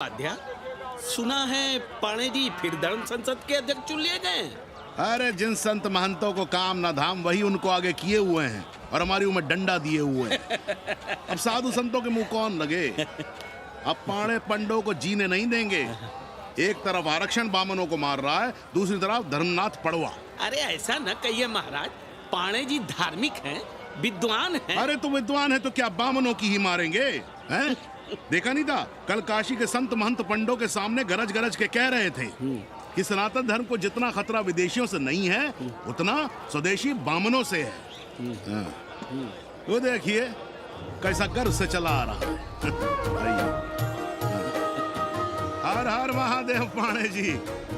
आध्या, सुना है पाणे जी फिर धर्म संसद के अध्यक्ष चुन लिए गए। अरे जिन संत महंतों को काम ना धाम वही उनको आगे किए हुए हैं और हमारी उम्र डंडा दिए हुए हैं। अब साधु संतों के मुंह कौन लगे। अब पाणे पंडों को जीने नहीं देंगे। एक तरफ आरक्षण बामनों को मार रहा है, दूसरी तरफ धर्मनाथ पड़वा। अरे ऐसा न कहिए महाराज, पाणे जी धार्मिक हैं, विद्वान हैं। अरे तो विद्वान है तो क्या बामनों की ही मारेंगे हैं? देखा नहीं था कल काशी के संत महंत पंडों के सामने गरज गरज के कह रहे थे कि सनातन धर्म को जितना खतरा विदेशियों से नहीं है उतना स्वदेशी बामनों से है। वो देखिए कैसा गर्व से चला आ रहा है। हर हर महादेव पाणे जी।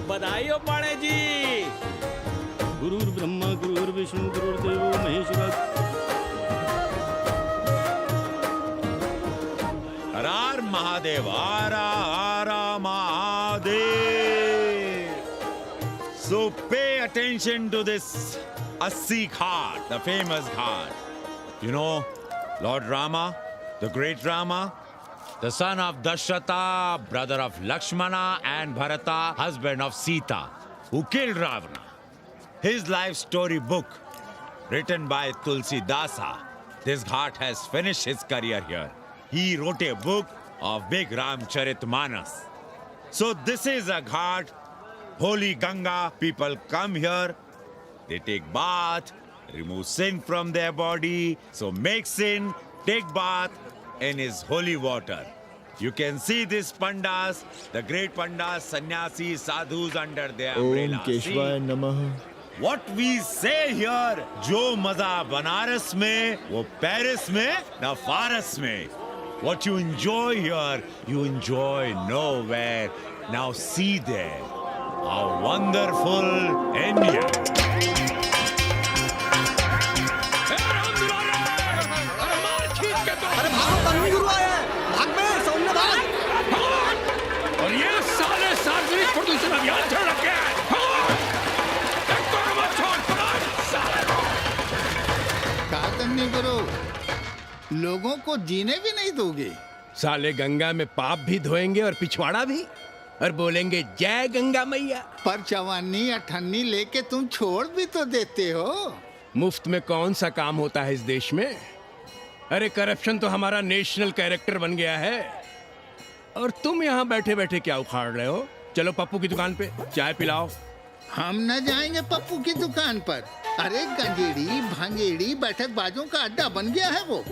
बधाई हो पाणे जी। गुरुर् ब्रह्मा गुरुर्विष्णु गुरुर्देवो महेश्वर। हर महादेव, हर Mahadev. So pay attention to this Assi Ghat, the famous ghat. You know, Lord Rama, the great Rama, the son of Dasharatha, brother of Lakshmana and Bharata, husband of Sita, who killed Ravana. His life story book, written by Tulsi Dasa. This ghat has finished his career here. He wrote a book of big Ramcharitmanas. So this is a ghat, holy Ganga. People come here, they take bath, remove sin from their body. So make sin, take bath in his holy water. You can see these pandas, the great pandas, sannyasis, sadhus under their umbrella. ओम केशवाय नमः। What we say here, जो मजा बनारस में, वो Paris में, न फारस में. What you enjoy here, you enjoy nowhere. Now see there, how wonderful India. अरे भागो, कानूनी गुरु आया है। भाग बे, सौम्य भाग। और ये साले सार्वजनिक प्रदूषण अभियान चल रखे हैं। कानूनी गुरु लोगों को जीने भी नहीं दोगे। साले गंगा में पाप भी धोएंगे और पिछवाड़ा भी, और बोलेंगे जय गंगा मैया। पर चवानी अठन्नी लेके तुम छोड़ भी तो देते हो। मुफ्त में कौन सा काम होता है इस देश में। अरे करप्शन तो हमारा नेशनल कैरेक्टर बन गया है। और तुम यहाँ बैठे बैठे क्या उखाड़ रहे हो। चलो पप्पू की दुकान पे चाय पिलाओ। हम न जाएंगे पप्पू की दुकान पर। अरे गंजेड़ी भांजेड़ी बैठक बाजों का अड्डा बन गया है वो।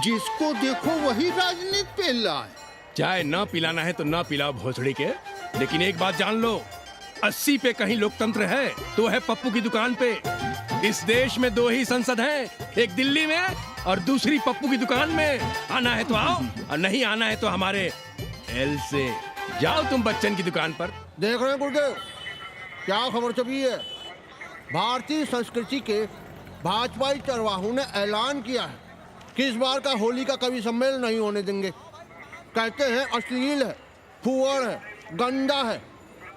जिसको देखो वही राजनीति पेल रहा है। चाय न पिलाना है तो न पिलाओ भोसड़ी के, लेकिन एक बात जान लो, 80 पे कहीं लोकतंत्र है तो है पप्पू की दुकान पे। इस देश में 2 ही संसद हैं, एक दिल्ली में और दूसरी पप्पू की दुकान में। आना है तो आओ और नहीं आना है तो हमारे एल से जाओ तुम बच्चन की दुकान पर। देख रहे हैं गुरुदेव, क्या खबर छपी है। भारतीय संस्कृति के भाजपाई चरवाहों ने ऐलान किया है कि इस बार का होली का कवि सम्मेलन नहीं होने देंगे। कहते हैं अश्लील है, फुअर है, गंदा है।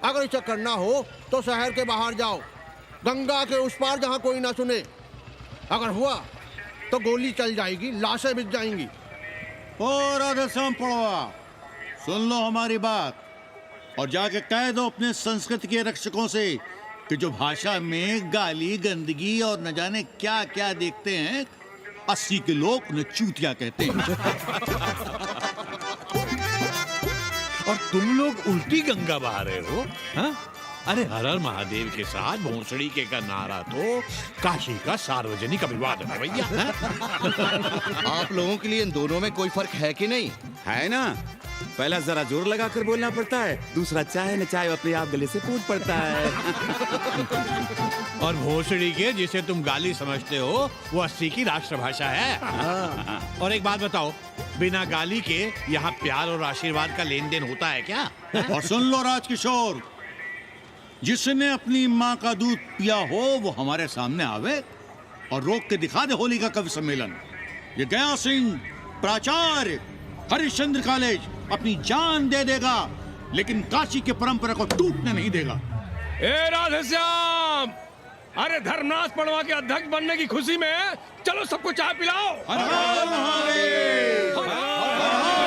अगर इसे करना हो तो शहर के बाहर जाओ, गंगा के उस पार जहाँ कोई ना सुने। अगर हुआ तो गोली चल जाएगी, लाशें बिक जाएंगी। और राधेश्याम पड़वा, सुन लो हमारी बात और जाके कह दो अपने संस्कृति के रक्षकों से कि जो भाषा में गाली गंदगी और न जाने क्या क्या देखते हैं, 80 के लोग उन्हें चूतिया कहते हैं। और तुम लोग उल्टी गंगा बहा रहे हो, हाँ? अरे हर हर महादेव के साथ भोंसड़ी के का नारा तो काशी का सार्वजनिक अभिवादन है भैया। आप लोगों के लिए इन दोनों में कोई फर्क है कि नहीं? है ना। पहला जरा जोर लगाकर बोलना पड़ता है, दूसरा चाहे न चाहे अपने आप गले से कूद पड़ता है। और भोसड़ी के जिसे तुम गाली समझते हो वो 80 की राष्ट्रभाषा है। और एक बात बताओ, बिना गाली के यहाँ प्यार और आशीर्वाद का लेन देन होता है क्या? और सुन लो राजकिशोर, जिसने अपनी माँ का दूध पिया हो वो हमारे सामने आवे और रोक के दिखा दे होली का कवि सम्मेलन। ये गया सिंह प्राचार्य हरिश्चंद्र कॉलेज अपनी जान दे देगा, लेकिन काशी के परंपरा को टूटने नहीं देगा। ए राधेश्याम, अरे धर्मनाथ पड़वा के अध्यक्ष बनने की खुशी में चलो सबको चाय पिलाओ। हर हर महादेव, हर हर महादेव।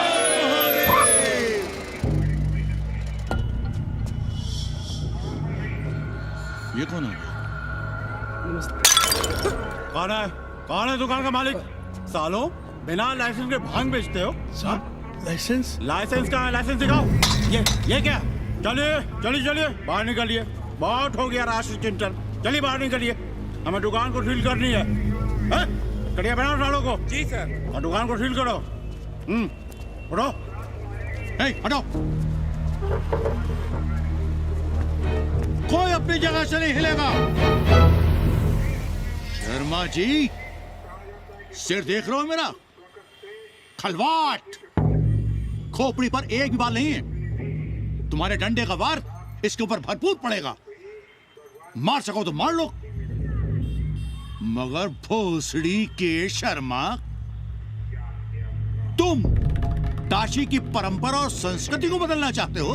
ये कौन है? कौन है दुकान का मालिक? सालो बिना लाइसेंस के भांग बेचते हो? लाइसेंस? लाइसेंस कहाँ है? लाइसेंस दिखाओ। ये क्या? चलिए चलिए चलिए बाहर निकलिए। बहुत हो गया राशि चिंतन। चलिए बाहर निकलिए, हमें दुकान को सील करनी है। कड़िया बनाओ सालों को। जी सर। और दुकान को सील करो। उठो। हटो। कोई अपनी जगह से नहीं हिलेगा। शर्मा जी, सिर देख रहे हो मेरा? खलवाट, खोपड़ी पर एक भी बाल नहीं है। तुम्हारे डंडे का वार इसके ऊपर भरपूर पड़ेगा। मार सको तो मार लो, मगर भोसड़ी के शर्मा, तुम काशी की परंपरा और संस्कृति को बदलना चाहते हो?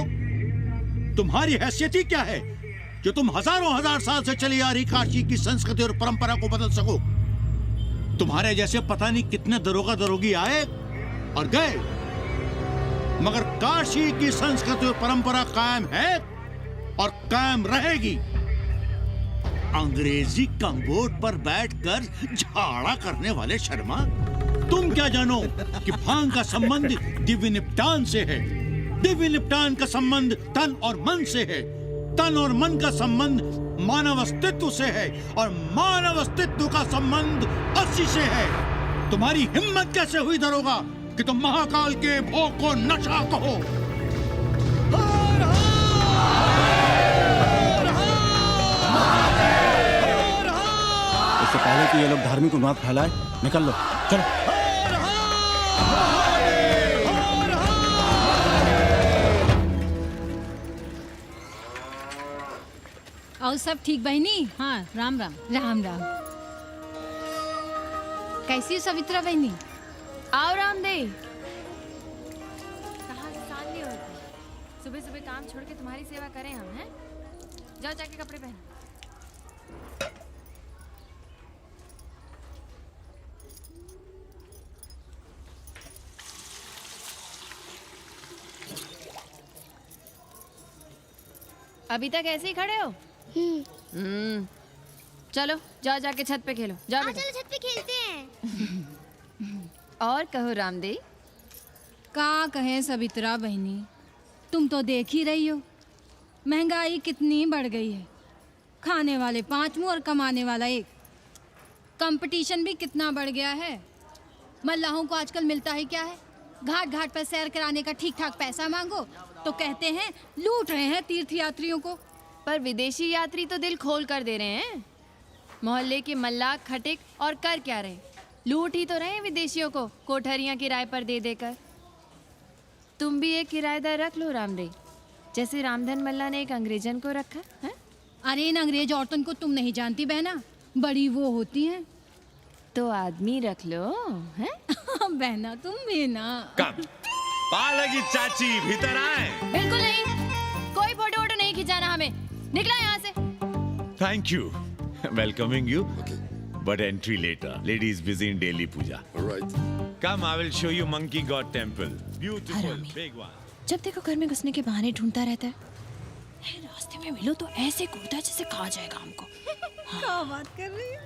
तुम्हारी हैसियत ही क्या है जो तुम हजारों हजार साल से चली आ रही काशी की संस्कृति और परंपरा को बदल सको? तुम्हारे जैसे पता नहीं कितने दरोगा दरोगी आए और गए, मगर काशी की संस्कृति और परंपरा कायम है और कायम रहेगी। अंग्रेजी कम्बोर्ड पर बैठकर झाड़ा करने वाले शर्मा, तुम क्या जानो कि भांग का संबंध दिव्य निपटान से है। दिव्य निपटान का संबंध तन और मन से है। तन और मन का संबंध मानव अस्तित्व से है और मानव अस्तित्व का संबंध अस्सी से है। तुम्हारी हिम्मत कैसे हुई दरोगा कि तुम महाकाल के भोग को नशा कहो? इससे पहले कि ये लोग धार्मिक उन्माद फैलाए, निकल लो, चलो। और सब ठीक बहनी? हाँ, राम राम। राम राम। कैसी हो सवित्रा बहनी? आओ रामदेव। कहाँ से साल नहीं होती, सुबह सुबह काम छोड़ के तुम्हारी सेवा करें हम, हैं? जाओ जाके कपड़े पहन। अभी तक ऐसे ही खड़े हो? चलो जाओ जाके छत पे खेलो। जाओ बेटा। चलो छत पे खेलते हैं। और कहो रामदेव। का कहे सवित्रा बहनी, तुम तो देख ही रही हो महंगाई कितनी बढ़ गई है। खाने वाले 5 मुंह और कमाने वाला 1। कंपटीशन भी कितना बढ़ गया है। मल्लाहों को आजकल मिलता ही क्या है? घाट घाट पर सैर कराने का ठीक ठाक पैसा मांगो तो कहते हैं लूट रहे हैं तीर्थ यात्रियों को। पर विदेशी यात्री तो दिल खोल कर दे रहे हैं। मोहल्ले के मल्लाह खटिक और कर क्या रहे? लूट ही तो रहे हैं विदेशियों को कोठरियां किराए पर दे देकर। तुम भी एक किराएदार रख लो रामदेव, जैसे रामधन मल्ला ने एक अंग्रेजन को रखा है। अरे इन अंग्रेज औरतों को तुम नहीं जानती बहना, बड़ी वो होती हैं। तो आदमी रख लो, हैं? बहना तुम भी ना। पालकी चाची भीतर आए। बिल्कुल नहीं, कोई फोटो वोटो नहीं खिंचाना हमें। निकला यहाँ से। Thank you, welcoming you, but entry later. Lady is busy in daily puja. All right. Come, I will show you Monkey God Temple. Beautiful, big one. जब देखो घर में घुसने के बहाने ढूंढता रहता है। रास्ते में मिलो तो ऐसे कूदता जैसे खा जाएगा हमको। क्या बात कर रही है?